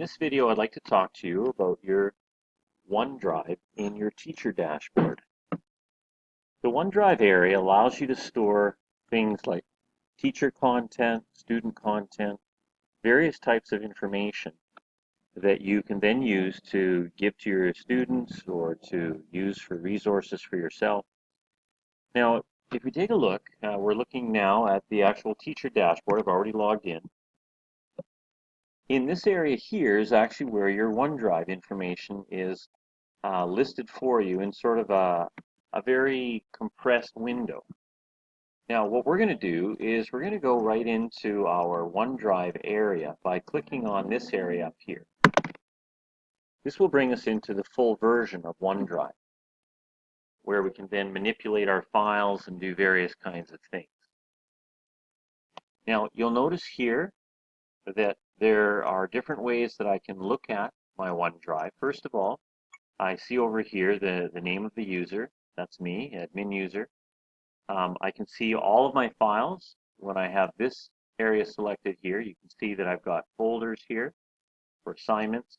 this video, I'd like to talk to you about your OneDrive in your teacher dashboard. The OneDrive area allows you to store things like teacher content, student content, various types of information that you can then use to give to your students or to use for resources for yourself. Now, if we take a look, we're looking now at the actual teacher dashboard. I've already logged in. In this area here is actually where your OneDrive information is listed for you in sort of a very compressed window. Now what we're going to do is we're going to go right into our OneDrive area by clicking on this area up here. This will bring us into the full version of OneDrive, where we can then manipulate our files and do various kinds of things. Now you'll notice here that there are different ways that I can look at my OneDrive. First of all, I see over here the name of the user. That's me, admin user. I can see all of my files. When I have this area selected here, you can see that I've got folders here for assignments.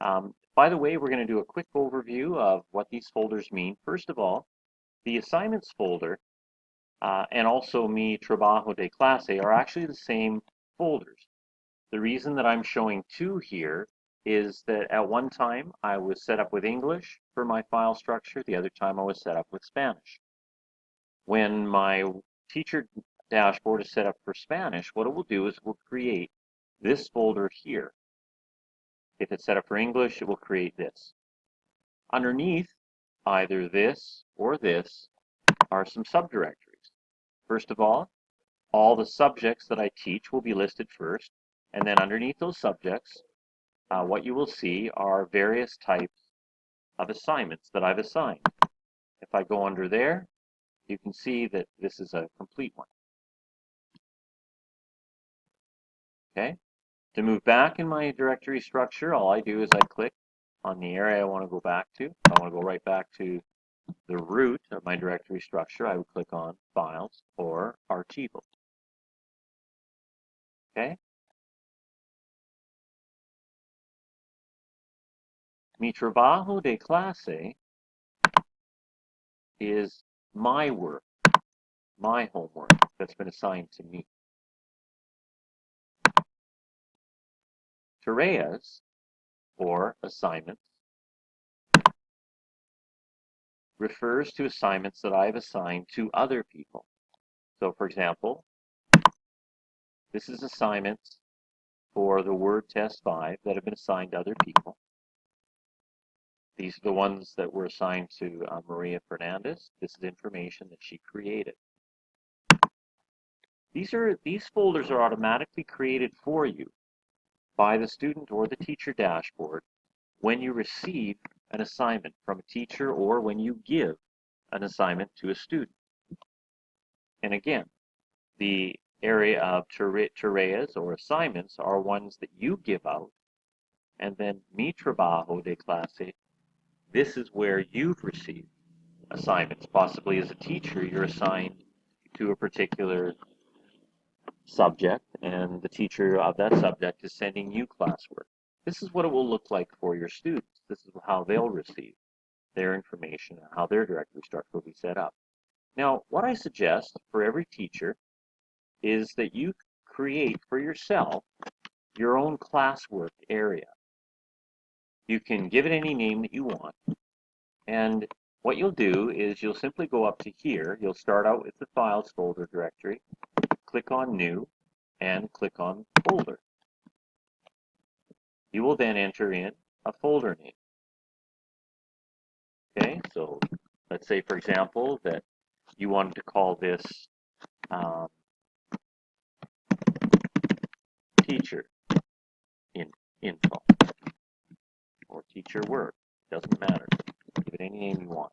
By the way, we're going to do a quick overview of what these folders mean. First of all, the assignments folder and also mi trabajo de clase are actually the same folders. The reason that I'm showing two here is that at one time I was set up with English for my file structure, the other time I was set up with Spanish. When my teacher dashboard is set up for Spanish, what it will do is it will create this folder here. If it's set up for English, it will create this. Underneath either this or this are some subdirectories. First of all the subjects that I teach will be listed first, and then underneath those subjects, what you will see are various types of assignments that I've assigned. If I go under there, you can see that this is a complete one. Okay? To move back in my directory structure, all I do is I click on the area I want to go back to. If I want to go right back to the root of my directory structure, I would click on Files or Archivo. Okay? Mi trabajo de clase is my work, my homework that's been assigned to me. Tareas, or assignments, refers to assignments that I've assigned to other people. So for example, this is assignments for the Word Test 5 that have been assigned to other people. These are the ones that were assigned to Maria Fernandez. This is information that she created. These folders are automatically created for you by the student or the teacher dashboard when you receive an assignment from a teacher or when you give an assignment to a student. And again, the area of tareas or assignments are ones that you give out, and then mi trabajo de clase, this is where you've received assignments. Possibly as a teacher, you're assigned to a particular subject, and the teacher of that subject is sending you classwork. This is what it will look like for your students. This is how they'll receive their information and how their directory structure will be set up. Now, what I suggest for every teacher is that you create for yourself your own classwork area. You can give it any name that you want, and what you'll do is you'll simply go up to here. You'll start out with the Files folder directory, click on New, and click on Folder. You will then enter in a folder name. Okay, so let's say, for example, that you wanted to call this Teacher Info or Teacher Work. Doesn't matter. Give it any name you want.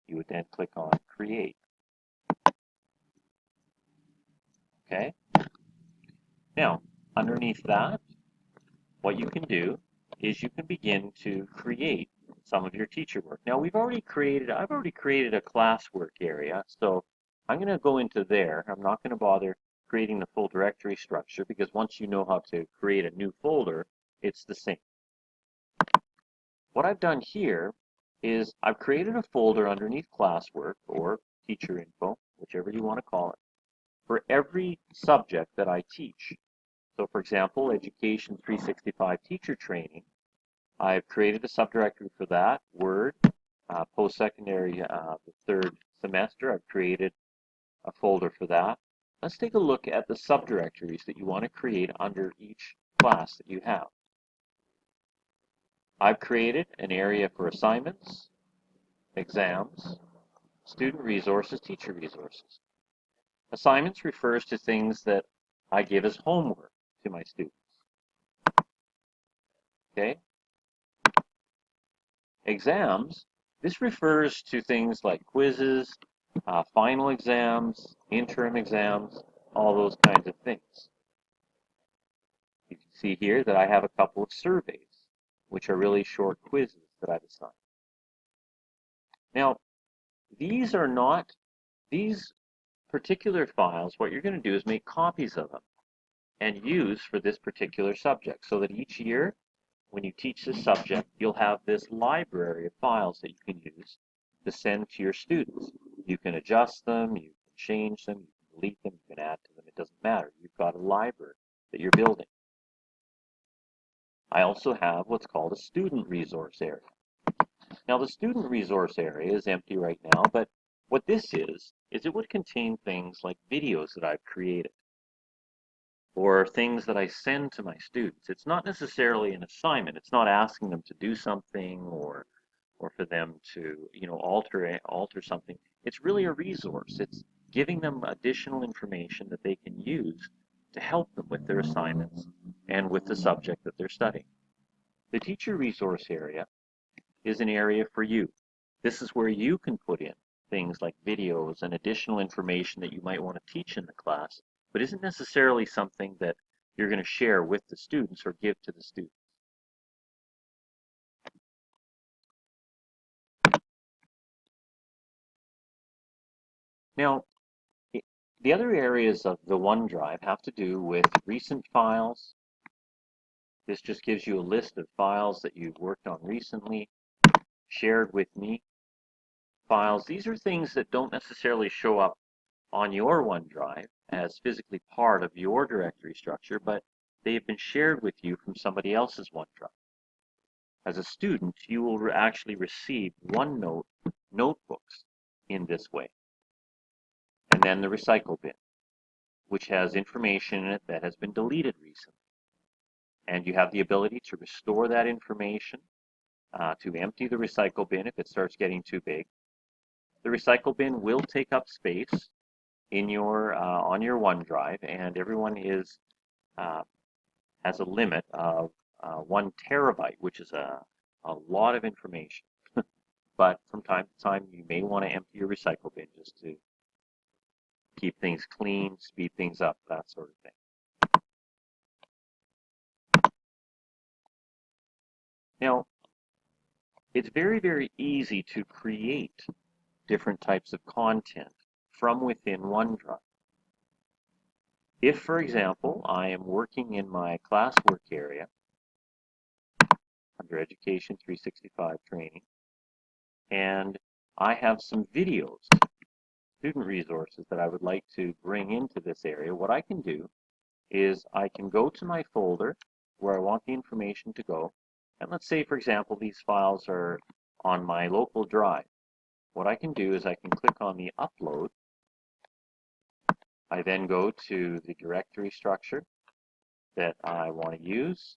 You would then click on Create. Okay? Now, underneath that, what you can do is you can begin to create some of your teacher work. Now, I've already created a classwork area, so I'm going to go into there. I'm not going to bother creating the full directory structure because once you know how to create a new folder, it's the same. What I've done here is I've created a folder underneath classwork or teacher info, whichever you want to call it, for every subject that I teach. So for example, Education 365 Teacher Training, I've created a subdirectory for that, Word. Post-secondary, the third semester, I've created a folder for that. Let's take a look at the subdirectories that you want to create under each class that you have. I've created an area for assignments, exams, student resources, teacher resources. Assignments refers to things that I give as homework to my students. Okay? Exams, this refers to things like quizzes, final exams, interim exams, all those kinds of things. You can see here that I have a couple of surveys, which are really short quizzes that I've assigned. Now, these particular files, what you're going to do is make copies of them and use for this particular subject, so that each year when you teach this subject, you'll have this library of files that you can use to send to your students. You can adjust them, you can change them, you can delete them, you can add to them, it doesn't matter. You've got a library that you're building. I also have what's called a student resource area. Now the student resource area is empty right now, but what this is it would contain things like videos that I've created or things that I send to my students. It's not necessarily an assignment. It's not asking them to do something or for them to, alter something. It's really a resource. It's giving them additional information that they can use to help them with their assignments and with the subject that they're studying. The teacher resource area is an area for you. This is where you can put in things like videos and additional information that you might want to teach in the class, but isn't necessarily something that you're going to share with the students or give to the students. Now, the other areas of the OneDrive have to do with recent files. This just gives you a list of files that you've worked on recently, shared with me files. These are things that don't necessarily show up on your OneDrive as physically part of your directory structure, but they have been shared with you from somebody else's OneDrive. As a student, you will actually receive OneNote notebooks in this way. And then the recycle bin, which has information in it that has been deleted recently. And you have the ability to restore that information, to empty the recycle bin if it starts getting too big. The recycle bin will take up space in your on your OneDrive, and everyone has a limit of 1 terabyte, which is a lot of information. But from time to time, you may want to empty your recycle bin just to keep things clean, speed things up, that sort of thing. Now, it's very, very easy to create different types of content from within OneDrive. If, for example, I am working in my classwork area under Education 365 Training, and I have some videos, student resources that I would like to bring into this area, what I can do is I can go to my folder where I want the information to go, and let's say, for example, these files are on my local drive. What I can do is I can click on the upload. I then go to the directory structure that I want to use.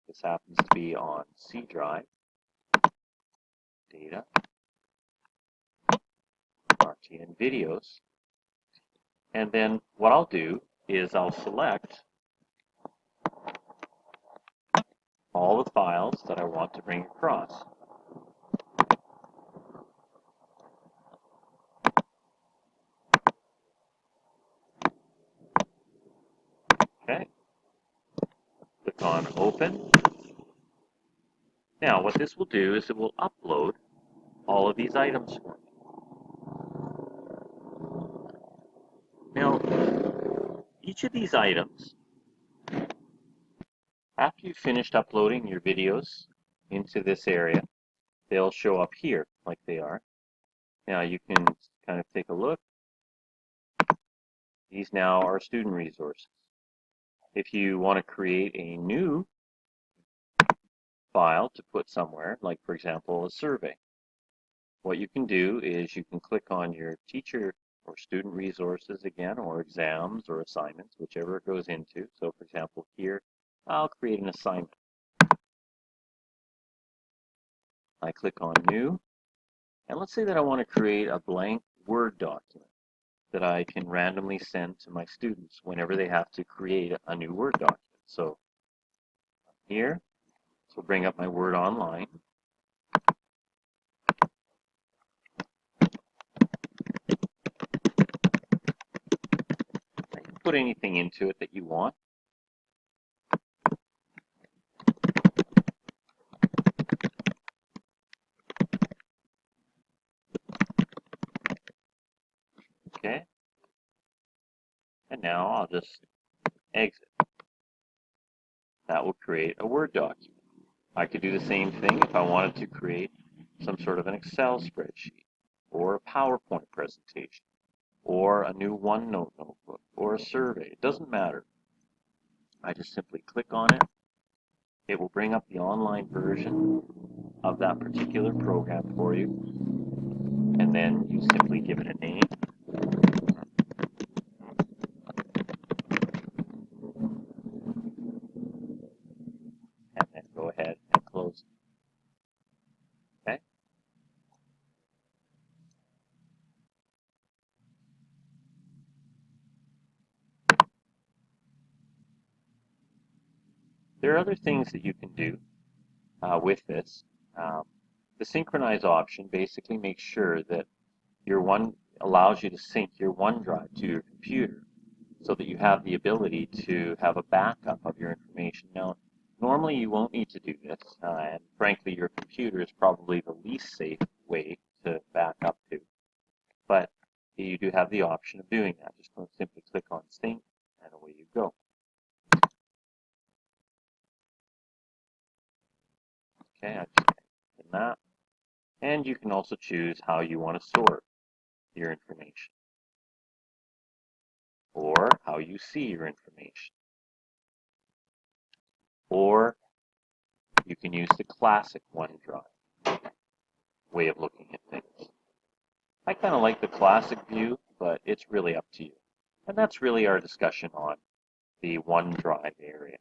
This happens to be on C drive, data, RTN videos. And then what I'll do is I'll select all the files that I want to bring across. Okay. Click on Open. Now, what this will do is it will upload all of these items for me. Now, each of these items After you've finished uploading your videos into this area, they'll show up here like they are. Now you can kind of take a look. These now are student resources. If you want to create a new file to put somewhere, like for example a survey, what you can do is you can click on your teacher or student resources again, or exams or assignments, whichever it goes into. So for example here, I'll create an assignment. I click on new, and let's say that I want to create a blank Word document that I can randomly send to my students whenever they have to create a new Word document. So here, this will bring up my Word Online. I can put anything into it that you want. Okay. And now I'll just exit. That will create a Word document. I could do the same thing if I wanted to create some sort of an Excel spreadsheet, or a PowerPoint presentation, or a new OneNote notebook, or a survey. It doesn't matter. I just simply click on it. It will bring up the online version of that particular program for you, and then you simply give it a name. And then go ahead and close it. Okay? There are other things that you can do with this. The synchronize option basically makes sure that allows you to sync your OneDrive to your computer, so that you have the ability to have a backup of your information. Now, normally you won't need to do this, and frankly your computer is probably the least safe way to back up to, but you do have the option of doing that. Just simply click on sync, and away you go. Okay, I've just done that. And you can also choose how you want to store your information, or how you see your information, or you can use the classic OneDrive way of looking at things. I kind of like the classic view, but it's really up to you. And that's really our discussion on the OneDrive area.